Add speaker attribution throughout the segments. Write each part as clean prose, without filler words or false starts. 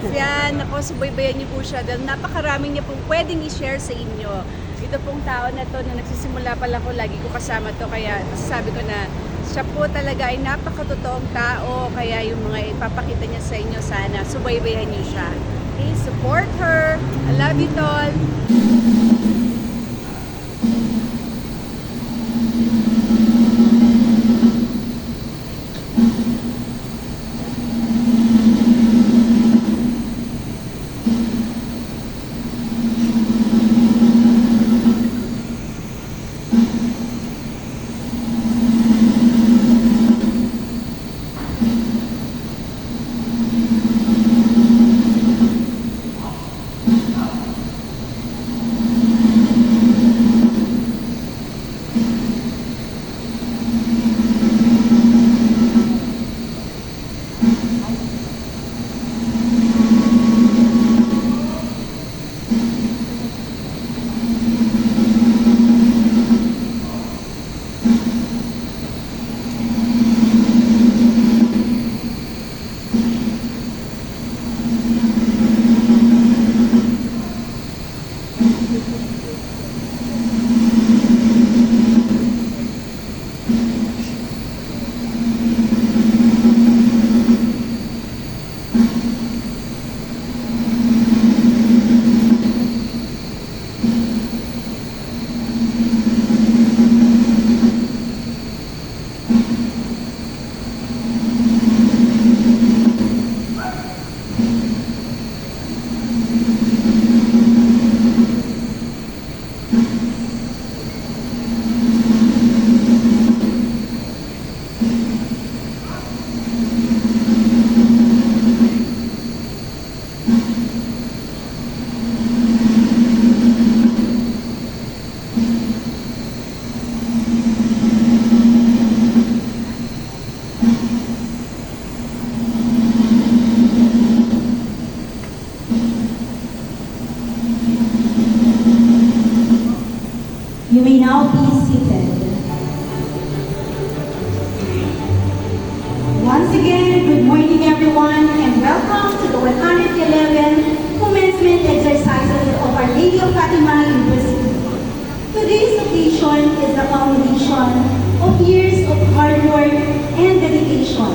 Speaker 1: Yan, ako, subaybayan niyo po siya dahil napakaraming niya pong pwedeng i-share sa inyo. Ito pong tao na to, na nagsisimula pa lang ko, lagi ko kasama to, kaya masasabi ko na siya po talaga ay napakatotoong tao, kaya yung mga ipapakita niya sa inyo, sana subaybayan niyo siya. Okay, support her. I love you, Tol.
Speaker 2: You may now be seated. Once again, good morning everyone and welcome to the 111 commencement exercises of Our Lady of Fatima University. Today's occasion is the culmination of years of hard work and dedication,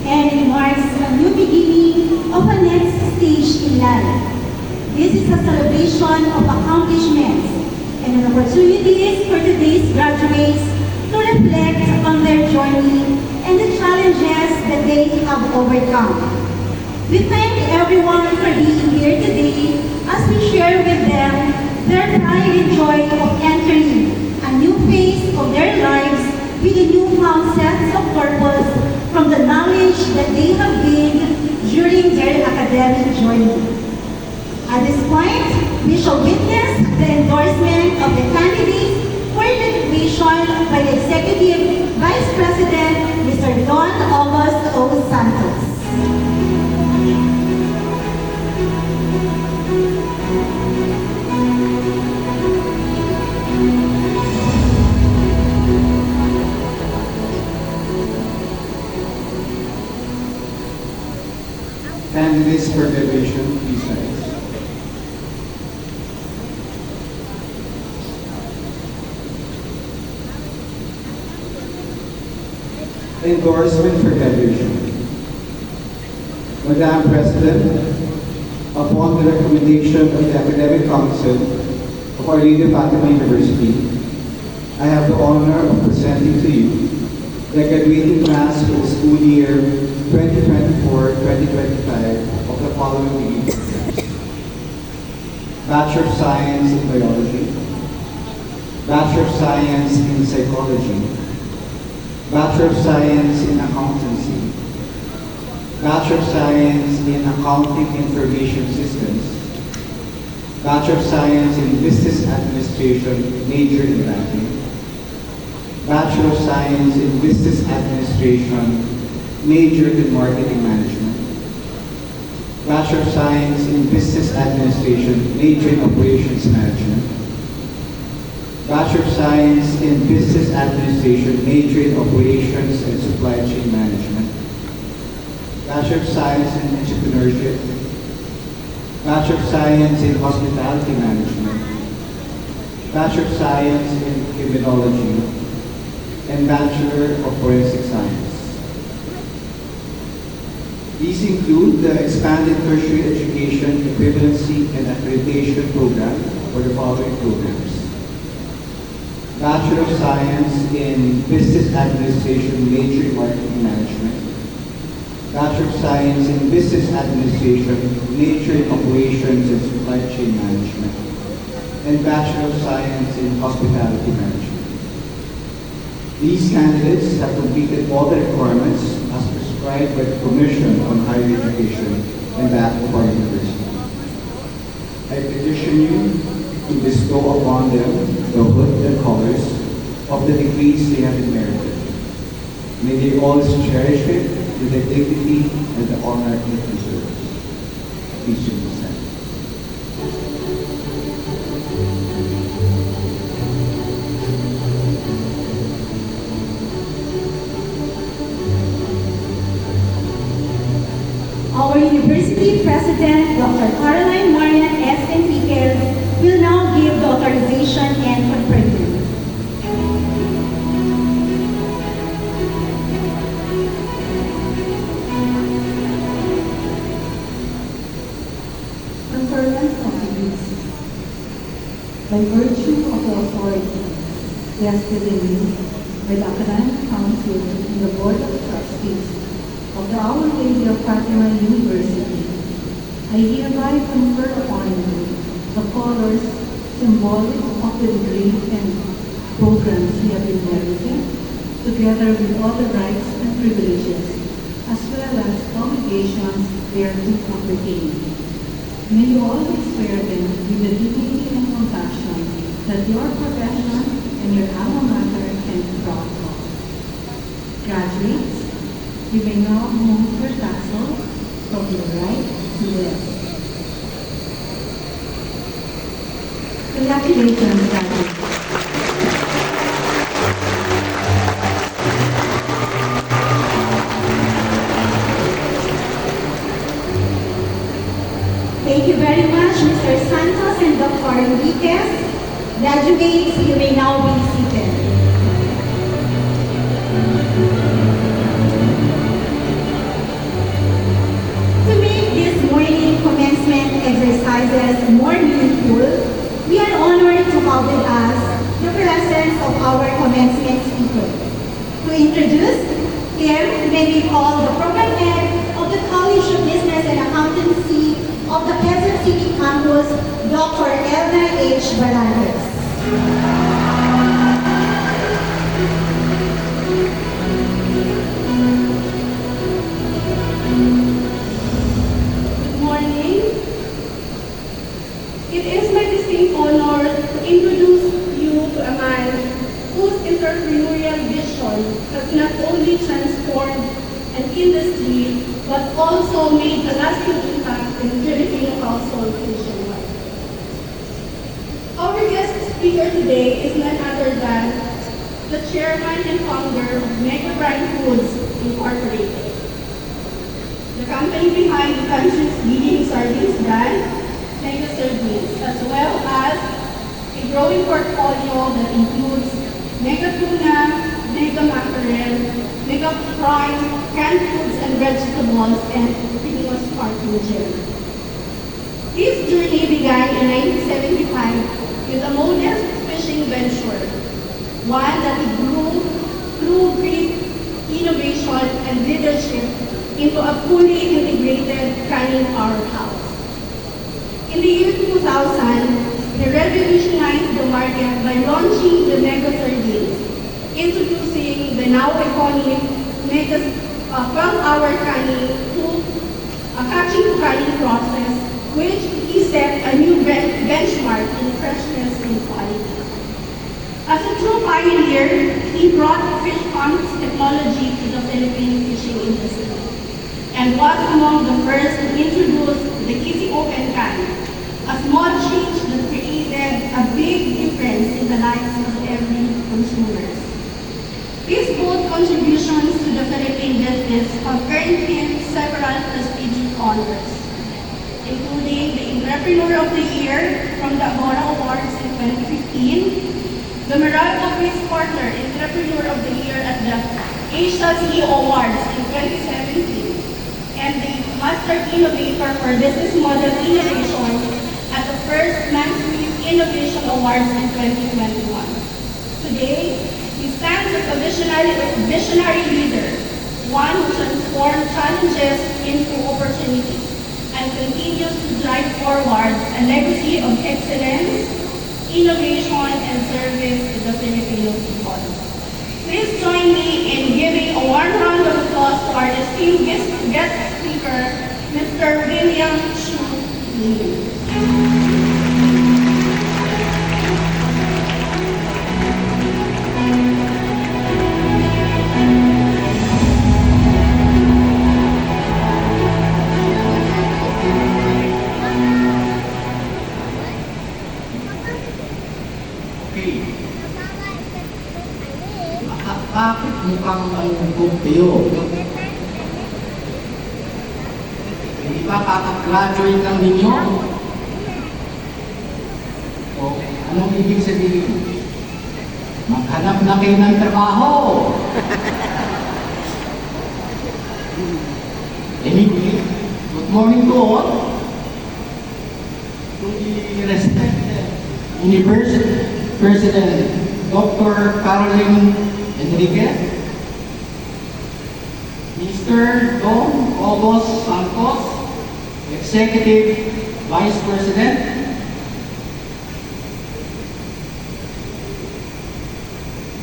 Speaker 2: and it marks a new beginning of a next stage in life. This is a celebration of accomplishments and an opportunity for today's graduates to reflect on their journey and the challenges that they have overcome. We thank everyone for being here today as we share with them their pride and joy of entering a new phase of their lives with a newfound sense of purpose from the knowledge that they have gained during their academic journey. At this point, we shall witness the endorsement of the candidates for graduation by the Executive Vice President, Mr. Don August O. Santos.
Speaker 3: Candidates for graduation, please rise. Endorsement for graduation. Madam President, upon the recommendation of the Academic Council of Our Lady of Fatima University, I have the honor of presenting to you the graduating class for the school year 2024-2025 of the following degrees: Bachelor of Science in Biology, Bachelor of Science in Psychology, Bachelor of Science in Accountancy, Bachelor of Science in Accounting Information Systems, Bachelor of Science in Business Administration, major in banking, Bachelor of Science in Business Administration, major in Marketing Management, Bachelor of Science in Business Administration, major in Operations Management, Bachelor of Science in Business Administration, major in Operations and Supply Chain Management, Bachelor of Science in Entrepreneurship, Bachelor of Science in Hospitality Management, Bachelor of Science in Criminology, and Bachelor of Forensic Science. These include the Expanded Tertiary Education Equivalency and Accreditation Program for the following programs. Bachelor of Science in Business Administration, major in Marketing Management. Bachelor of Science in Business Administration, major in Operations and Supply Chain Management. And Bachelor of Science in Hospitality Management. These candidates have completed all the requirements as prescribed by the Commission on Higher Education and that of our university. I petition you to bestow upon them the hood and colors of the degrees they have merited. May they always cherish it with the dignity and the honor it deserves. Please do the same.
Speaker 2: Our University President, Dr. Caroline Marian S. Enriquez, will now give the authorization and appraisal.
Speaker 4: Conference of degrees. By virtue of the authority vested in me by the Academic Council and the Board of Trustees of the Our Lady of Fatima University, I hereby confer upon you the colors symbolic of the degree and programs you have been meriting, together with all the rights and privileges, as well as obligations thereto appertaining. May you always wear them with the dignity and compassion that your profession and your alma mater can be proud of. Graduates, you may now move your tassel from the right to the left. Congratulations, graduates.
Speaker 2: Thank you very much, Mr. Santos and Dr. Enriquez. Graduates, you may now be seated. To make this morning commencement exercises more meaningful, we are honored to have with us the presence of our commencement speaker. To introduce him, may we call the program head of the College of Business and Accountancy of the Quezon City campus, Dr. Elna H. Balantes.
Speaker 5: Good morning. It is my distinct honor to introduce you to a man whose entrepreneurial vision has not only transformed an industry but also made a lasting impact in Filipino household nationwide. Our guest speaker today is none other than the chairman and founder of Mega Brand Foods Incorporated, the company behind the country's leading sardines brand, Mega Sardines, as well as a growing portfolio that includes Mega Tuna, Mega Mackerel, Mega Prawns, canned foods and vegetables, and Pringles Sparkling Jelly. His journey began in 1975 with a modest fishing venture, one that he grew through great innovation and leadership into a fully integrated canning powerhouse. In the year 2000, he revolutionized the market by launching the Mega Sardines, introducing the now iconic Mega 12-hour catching to canning process, which he set a new benchmark in freshness and quality. As a true pioneer, he brought fish pumps technology to the Philippine fishing industry and was among the first to introduce the Easy Open Can, a small change that created a big difference in the lives of every consumers. His bold contributions to the Philippine business have earned him several prestigious honors. including the Entrepreneur of the Year from the Agora Awards in 2015, the Meralco Peace Partner Entrepreneur of the Year at the Asia CEO Awards in 2017, and the Master Innovator for Business Model Innovation at the first Mansfield Innovation Awards in 2021. Today, he stands as a visionary leader, one who transforms challenges into opportunities and continues to drive forward a legacy of excellence, innovation, and service to the Filipino people. Please join me in giving a warm round of applause to our esteemed guest speaker, Mr. William Chu Lee.
Speaker 6: Okay. Bakit mukhang malungkot kayo? Hindi ba kakagraduate lang ninyo? O, anong ibig sabihin? Maghanap na kayo ng trabaho. Anyway, good morning to all. To the respected University President Dr. Caroline Enriquez, Mr. Don August Santos, Executive Vice President,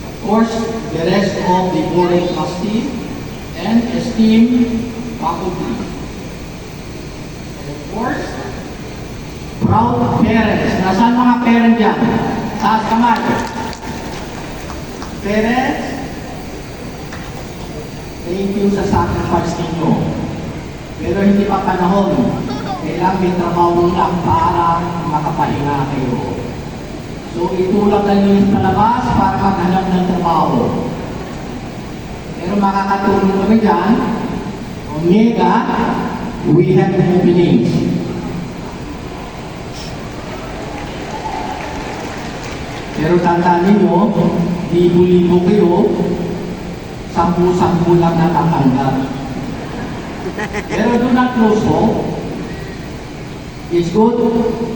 Speaker 6: of course, the rest of the Board of Trustees, and esteemed faculty. And of course, proud parents. Nasaan mga parents dyan? Taas kamay. Parents, thank you sa sacrifice ninyo. Pero hindi pa panahon. Kailangan may trabaho lang para makapahinga kayo. So itulak na nyo yung palabas para maghanap ng trabaho. Pero makakatulong kami dyan. Omega, we have openings. Pero tandaan ninyo, libo-libo kayo, 10-10 lang natatanggap. Pero do not lose hope. It's good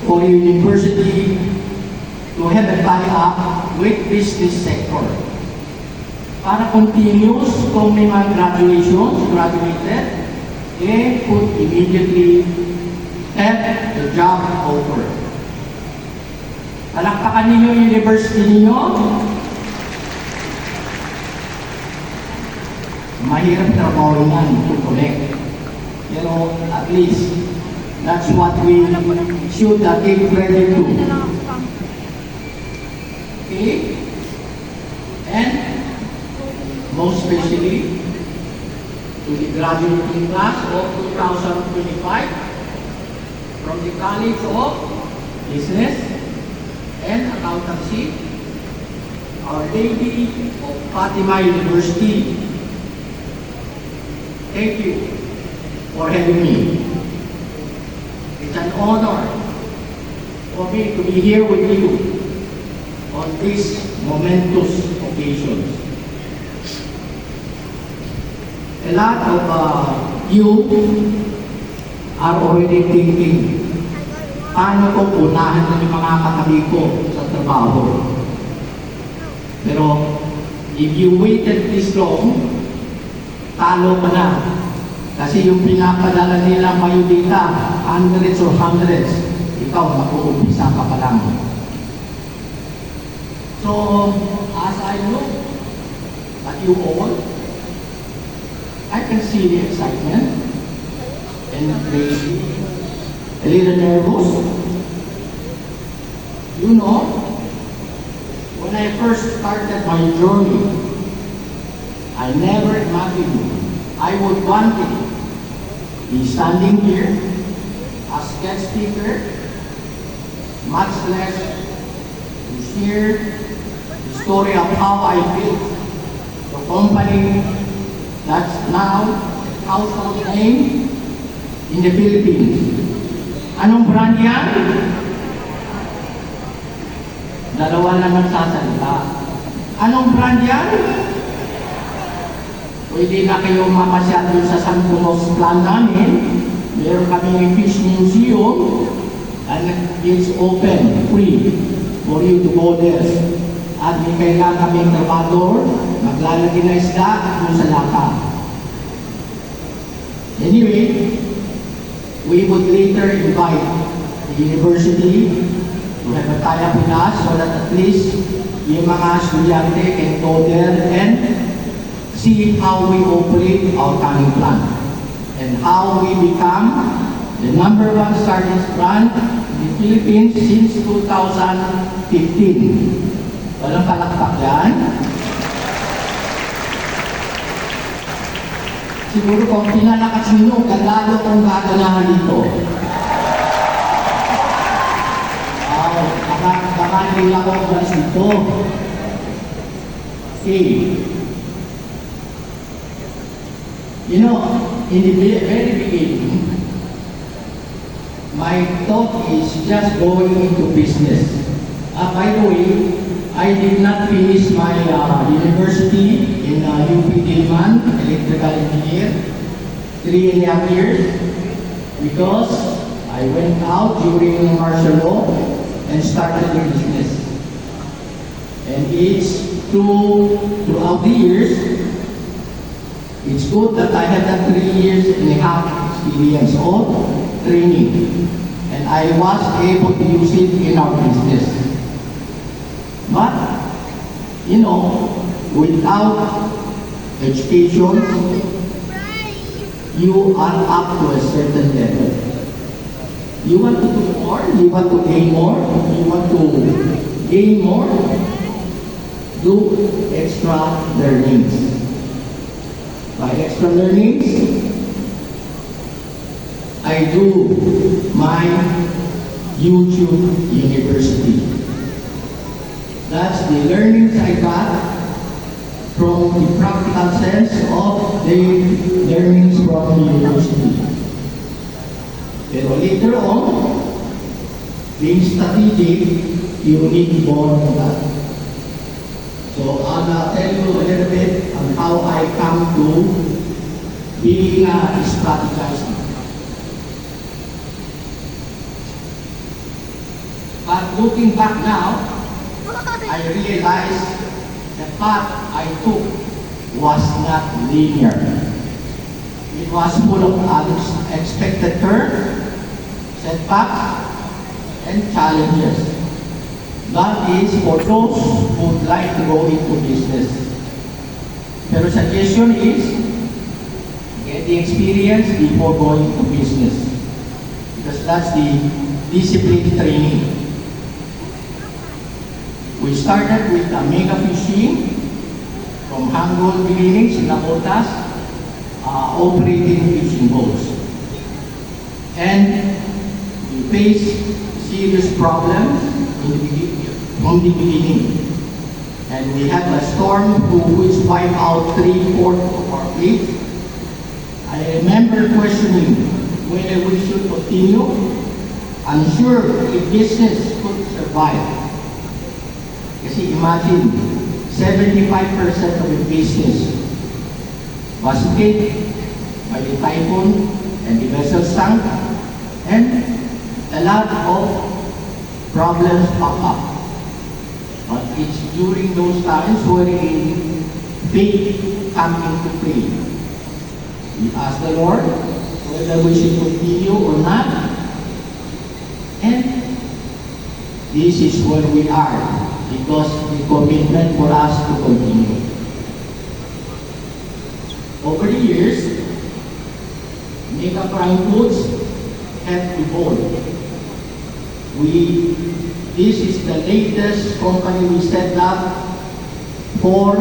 Speaker 6: for your university to have a tie-up with business sector. Para continuous kung may mga graduated, could immediately have the job offer. Palakpakan ninyo yung university ninyo. Mahirap trabaho yan to collect. Pero at least, that's what we should give credit to. Okay? And most especially to the graduating class of 2025 from the College of Business and Accountancy, Our Lady of Fatima University. Thank you for having me. It's an honor for me to be here with you on this momentous occasion. A lot of you are already thinking, paano ko unahan na yung mga katabi ko sa trabaho? Pero, if you waited this long, talo ka na. Kasi yung pinapadala nila biodata, hundreds or hundreds, ikaw mag-uumpisa ka pa lang. So, as I look at you all, I can see the excitement and maybe a little nervous. You know, when I first started my journey, I never imagined I would one day be standing here as guest speaker, much less to share the story of how I built the company that's now household name in the Philippines. Anong brand yan? Dalawa lang nagsasalita. Anong brand yan? Pwede na kayo mamasyal dun sa San Tomas plan namin. Meron kami fish museum and it's open, free for you to go there. At may kailangan kaming trabador, maglalagay na isda dun sa lata. Anyway, we would later invite the university to have a tie-up with us so that at least yung mga estudyante can go there and see how we operate our canning plant and how we become the #1 sardines brand in the Philippines since 2015. Walang palakpak yan. Siguro kung pinalakas nyo, lalo kong gaganahan dito. Baka hindi ako umalis dito. Okay. You know, in the very beginning, my thought is just going into business. By the way, I did not finish my university in UP Diliman, electrical engineer, 3.5 years, because I went out during martial law and started a business. And it's throughout the years, it's good that I had that 3.5 years experience of training. And I was able to use it in our business. But, you know, without education, you are up to a certain level. You want to do more, you want to gain more, you want to gain more, do extra learnings. By extra learnings, I do my YouTube University. That's the learnings I got from the practical sense of the learnings from the university. Pero later on, being strategic, you need more than that. So I'll tell you a little bit on how I come to being strategizing. But looking back now, I realized the path I took was not linear. It was full of unexpected turns, setbacks, and challenges. That is for those who would like to go into business. Pero suggestion is, get the experience before going to business. Because that's the discipline training. We started with a mega fishing from humble beginnings in Nabotas, operating fishing boats. And we faced serious problems from the beginning. And we had a storm which wiped out 3/4 of our fleet. I remember questioning whether we should continue, unsure if business could survive. Kasi imagine, 75% of the business was hit by the typhoon and the vessel sank, and a lot of problems pop up. But it's during those times where faith comes into play. We ask the Lord whether we should continue or not, and this is where we are. Because the commitment for us to continue. Over the years, Mega Prime Foods have evolved. This is the latest company we set up for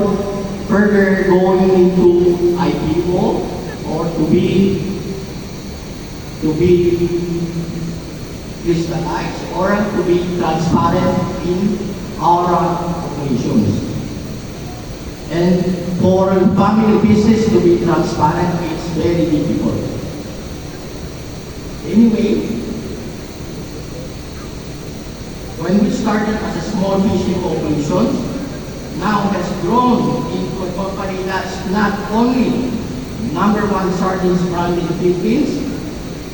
Speaker 6: further going into IPO or to be crystallized or to be transparent in our operations. And for family business to be transparent, it's very difficult. Anyway, when we started as a small fishing operation, now has grown into a company that's not only number one sardines brand in the Philippines,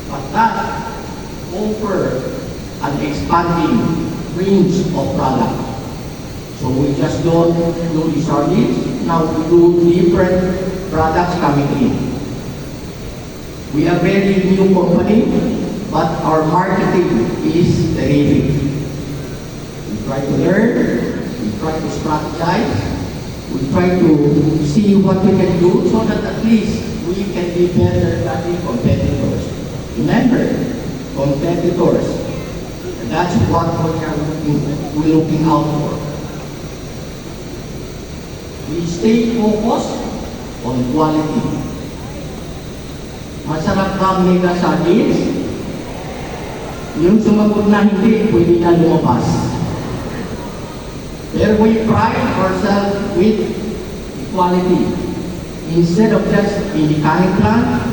Speaker 6: but that offer an expanding range of products. So we just don't do the sardines, now we do different products coming in. We are very new company, but our marketing is terrific. We try to learn, we try to strategize, we try to see what we can do so that at least we can be better than the competitors. Remember, competitors, that's what we're looking out for. We stay focused on quality. Masarap ba ang mega sardines? Yung sumagot na hindi, pwede na lumabas. Pero we pride ourselves with equality. Instead of just in the canning plant,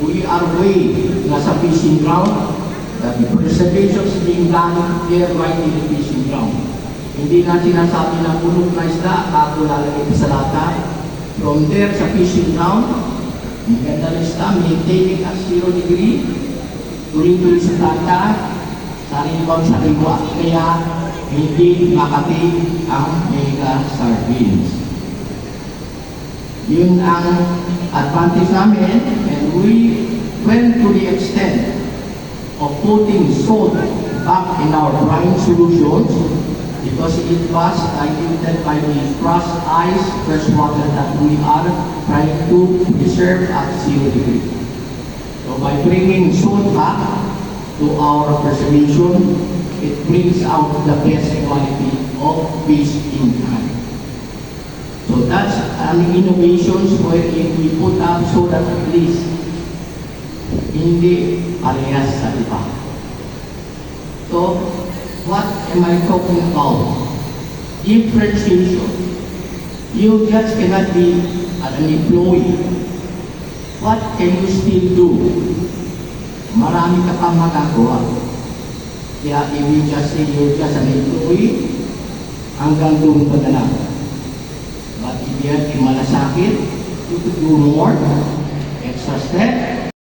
Speaker 6: we are way nasa fishing ground, that the preservation is being done there right in the fishing ground. Hindi na sinasabi na punog na isda, bago lalagay sa lata. From there sa fishing ground, maganda na isda, maintaining at 0 degree, tuloy-tuloy sa lata, sariwang-sariwa, kaya hindi makati ang mega sardines. Yun ang advantage namin, and we went to the extent of putting salt back in our brine solutions because it was diluted by the crushed ice, fresh water that we are trying to preserve at 0 degree. So by bringing salt back to our preservation, it brings out the best quality of fish in can. So that's an innovations wherein we put up so that at least hindi parehas sa iba. So, what am I talking about? Differentiation. You just cannot be an employee. What can you still do? Marami ka pang magagawa. Kaya if you just say you're just an employee, hanggang doon pa na lang. But if you have malasakit, you could do more, extra step,